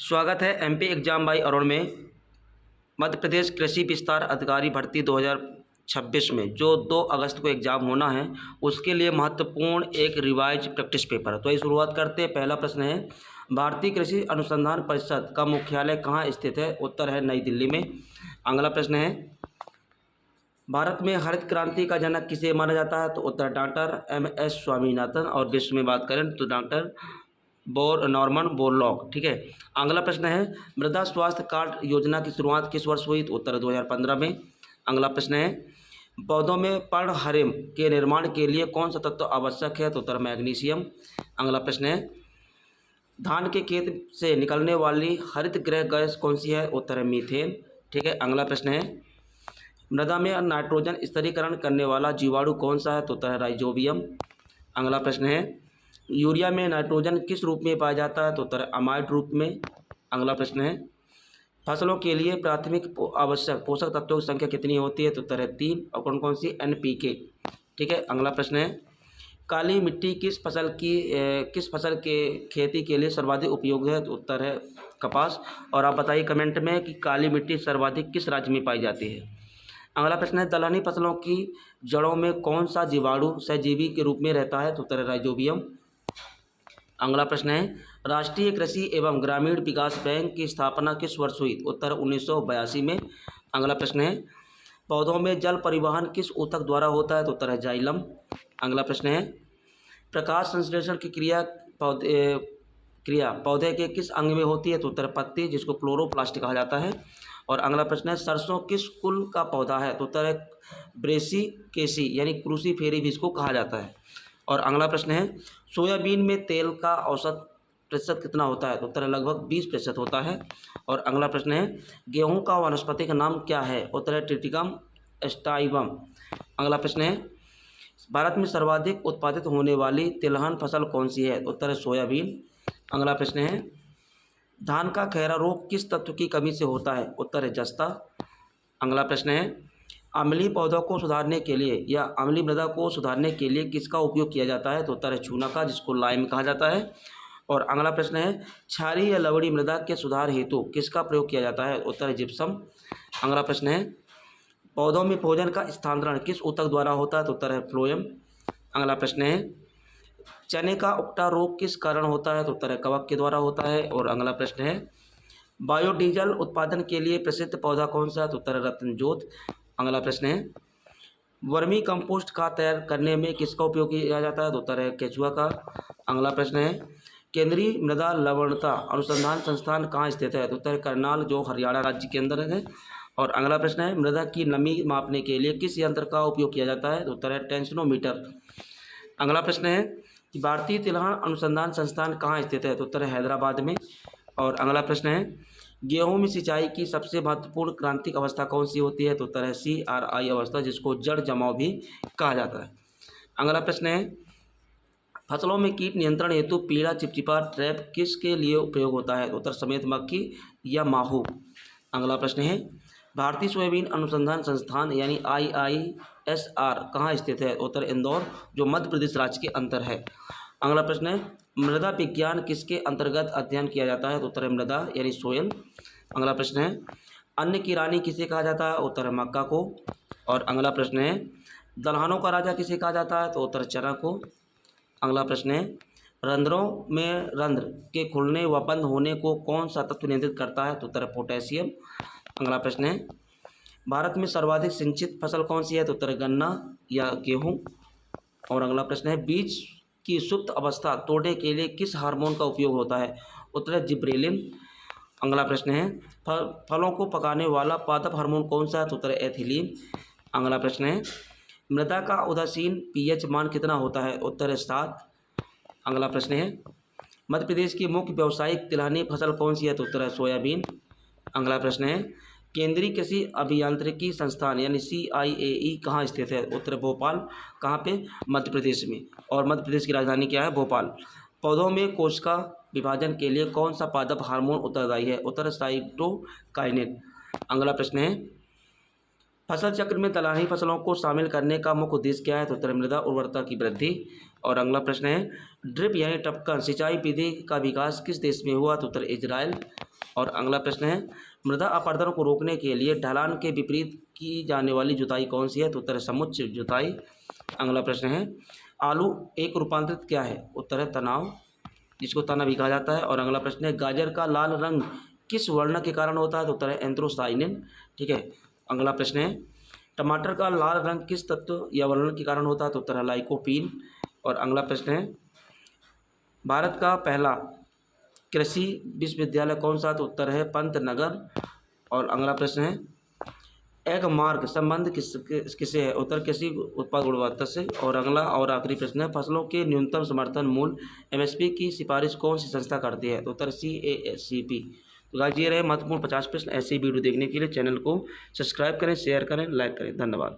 स्वागत है MP exam by Arun में। मध्य प्रदेश कृषि विस्तार अधिकारी भर्ती 2026 में जो 2 अगस्त को एग्ज़ाम होना है उसके लिए महत्वपूर्ण एक रिवाइज प्रैक्टिस पेपर। तो ये शुरुआत करते हैं। पहला प्रश्न है, भारतीय कृषि अनुसंधान परिषद का मुख्यालय कहाँ स्थित है? उत्तर है नई दिल्ली में। अगला प्रश्न है, भारत में हरित क्रांति का जनक किसे माना जाता है? तो उत्तर डॉक्टर एम.एस. स्वामीनाथन। और विश्व में बात करें तो डॉक्टर नॉर्मन बोरलॉग। ठीक है। अगला प्रश्न है, मृदा स्वास्थ्य कार्ड योजना की शुरुआत किस वर्ष हुई? तो उत्तर 2015 में। अगला प्रश्न है, पौधों में पर्णहरिम के निर्माण के लिए कौन सा तत्व आवश्यक है? तो उत्तर मैग्नीशियम। अगला प्रश्न है, धान के खेत से निकलने वाली हरित गृह गैस कौन सी है? उत्तर है मीथेन। ठीक है। अगला प्रश्न है, मृदा में नाइट्रोजन स्थिरीकरण करने वाला जीवाणु कौन सा है? तो उत्तर है राइजोबियम। अगला प्रश्न है, यूरिया में नाइट्रोजन किस रूप में पाया जाता है? तो उत्तर अमाइड रूप में। अगला प्रश्न है, फसलों के लिए प्राथमिक आवश्यक पोषक तत्वों की संख्या कितनी होती है? तो उत्तर है 3। और कौन कौन सी? NPK। ठीक है। अगला प्रश्न है, काली मिट्टी किस फसल के खेती के लिए सर्वाधिक उपयोगी है? तो उत्तर है कपास। और आप बताइए कमेंट में कि काली मिट्टी सर्वाधिक किस राज्य में पाई जाती है। अगला प्रश्न है, दलहनी फसलों की जड़ों में कौन सा जीवाणु सहजीवी के रूप में रहता है? तो उत्तर है राइजोबियम। अगला प्रश्न है, राष्ट्रीय कृषि एवं ग्रामीण विकास बैंक की स्थापना किस वर्ष हुई? उत्तर 1982 में। अगला प्रश्न है, पौधों में जल परिवहन किस ऊतक द्वारा होता है? तो उत्तर है जाइलम। अगला प्रश्न है, प्रकाश संश्लेषण की क्रिया पौधे के किस अंग में होती है? तो उत्तर पत्ती, जिसको क्लोरोप्लास्ट कहा जाता है। और अगला प्रश्न है, सरसों किस कुल का पौधा है? तो उत्तर है ब्रेसिकेसी यानी क्रूसीफेरी भी इसको कहा जाता है। और अगला प्रश्न है, सोयाबीन में तेल का औसत प्रतिशत कितना होता है? तो उत्तर है लगभग 20% होता है। और अगला प्रश्न है, गेहूं का वानस्पतिक नाम क्या है? उत्तर है ट्रिटिकम स्टाइवम। अगला प्रश्न है, भारत में सर्वाधिक उत्पादित होने वाली तिलहन फसल कौन सी है? उत्तर है सोयाबीन। अगला प्रश्न है, धान का खैरा रोग किस तत्व की कमी से होता है? उत्तर है जस्ता। अगला प्रश्न है, अम्लीय पौधों को सुधारने के लिए या अम्लीय मृदा को सुधारने के लिए किसका उपयोग किया जाता है? तो उत्तर है चूना का, जिसको लाइम कहा जाता है। और अगला प्रश्न है, क्षारीय या लवणीय मृदा के सुधार हेतु किसका प्रयोग किया जाता है? उत्तर है जिप्सम। अगला प्रश्न है, पौधों में भोजन का स्थानांतरण किस ऊतक द्वारा होता है? तो उत्तर है फ्लोएम। अगला प्रश्न है, चने का उकटा रोग किस कारण होता है? तो उत्तर है कवक के द्वारा होता है। और अगला प्रश्न है, बायोडीजल उत्पादन के लिए प्रसिद्ध पौधा कौन सा है? तो उत्तर है रत्नजोत। अगला प्रश्न है, वर्मी कंपोस्ट खाद तैयार करने में किसका उपयोग किया जाता है? तो उत्तर है केचुआ का। अगला प्रश्न है, केंद्रीय मृदा लवणता अनुसंधान संस्थान कहाँ स्थित है? तो उत्तर है करनाल, जो हरियाणा राज्य के अंदर है। और अगला प्रश्न है, मृदा की नमी मापने के लिए किस यंत्र का उपयोग किया जाता है? तो उत्तर है टेंसनोमीटर। अगला प्रश्न है कि भारतीय तिलहन अनुसंधान संस्थान कहाँ स्थित है? तो उत्तर है हैदराबाद में। और अगला प्रश्न है, गेहूं में सिंचाई की सबसे महत्वपूर्ण क्रांतिक अवस्था कौन सी होती है? तो उत्तर है CRI अवस्था, जिसको जड़ जमाव भी कहा जाता है। अगला प्रश्न है, फसलों में कीट नियंत्रण हेतु पीला चिपचिपा ट्रैप किसके लिए उपयोग होता है? तो उत्तर समेत मक्खी या माहू। अगला प्रश्न है, भारतीय सोयाबीन अनुसंधान संस्थान यानी IISR कहाँ स्थित है? उत्तर इंदौर, जो मध्य प्रदेश राज्य के अंदर है। अगला प्रश्न है, मृदा विज्ञान किसके अंतर्गत अध्ययन किया जाता है? तो उत्तर है मृदा यानी सोयल। अगला प्रश्न है, अन्न की रानी किसे कहा जाता है? उत्तर है मक्का को। और अगला प्रश्न है, दलहनों का राजा किसे कहा जाता है? तो उत्तर चना को। अगला प्रश्न है, रंध्रों में रंध्र के खुलने व बंद होने को कौन सा तत्व नियंत्रित करता है? तो उत्तर है पोटेशियम। अगला प्रश्न है, भारत में सर्वाधिक सिंचित फसल कौन सी है? तो उत्तर गन्ना या गेहूँ। और अगला प्रश्न है, बीज की सुप्त अवस्था तोड़ने के लिए किस हार्मोन का उपयोग होता है? उत्तर है जिब्रेलिन। अगला प्रश्न है, फलों को पकाने वाला पादप हार्मोन कौन सा है? तो उत्तर है एथिलीन। अगला प्रश्न है, मृदा का उदासीन pH मान कितना होता है? उत्तर है 7। अगला प्रश्न है, मध्य प्रदेश की मुख्य व्यावसायिक तिलहनी फसल कौन सी है? तो उत्तर है सोयाबीन। अगला प्रश्न है, केंद्रीय कृषि अभियांत्रिकी संस्थान यानी CIAE कहाँ स्थित है? उत्तर भोपाल। कहाँ पे? मध्य प्रदेश में। और मध्य प्रदेश की राजधानी क्या है? भोपाल। पौधों में कोशिका विभाजन के लिए कौन सा पादप हार्मोन उत्तरदायी है? उत्तर साइटोकाइनेन। अगला प्रश्न है, फसल चक्र में दलहनी फसलों को शामिल करने का मुख्य उद्देश्य क्या है? तो उत्तर मृदा उर्वरता की वृद्धि। और अगला प्रश्न है, ड्रिप यानी टपकन सिंचाई विधि का विकास किस देश में हुआ? तो उत्तर इजराइल। और अगला प्रश्न है मृदा अपरदन को रोकने के लिए ढलान के विपरीत की जाने वाली जुताई कौन सी है? तो उत्तर है समुच्चय जुताई। अगला प्रश्न है आलू एक रूपांतरित क्या है? उत्तर है तनाव, जिसको तना भी कहा जाता है। और अगला प्रश्न है गाजर का लाल रंग किस वर्ण के कारण होता है? तो उत्तर है एंथ्रोसाइनिन। ठीक है। अगला प्रश्न है टमाटर का लाल रंग किस तत्व या वर्ण के कारण होता है? तो उत्तर है लाइकोपीन। और अगला प्रश्न है भारत का पहला कृषि विश्वविद्यालय कौन सा? तो उत्तर है पंतनगर। और अगला प्रश्न है एग मार्क संबंध किससे है? उत्तर कृषि उत्पाद गुणवत्ता से। और अगला और आखिरी प्रश्न है फसलों के न्यूनतम समर्थन मूल्य एमएसपी की सिफारिश कौन सी संस्था करती है? तो उत्तर CASCP। तो गाइस ये रहे महत्वपूर्ण 50 प्रश्न। ऐसे ही वीडियो देखने के लिए चैनल को सब्सक्राइब करें, शेयर करें, लाइक करें। धन्यवाद।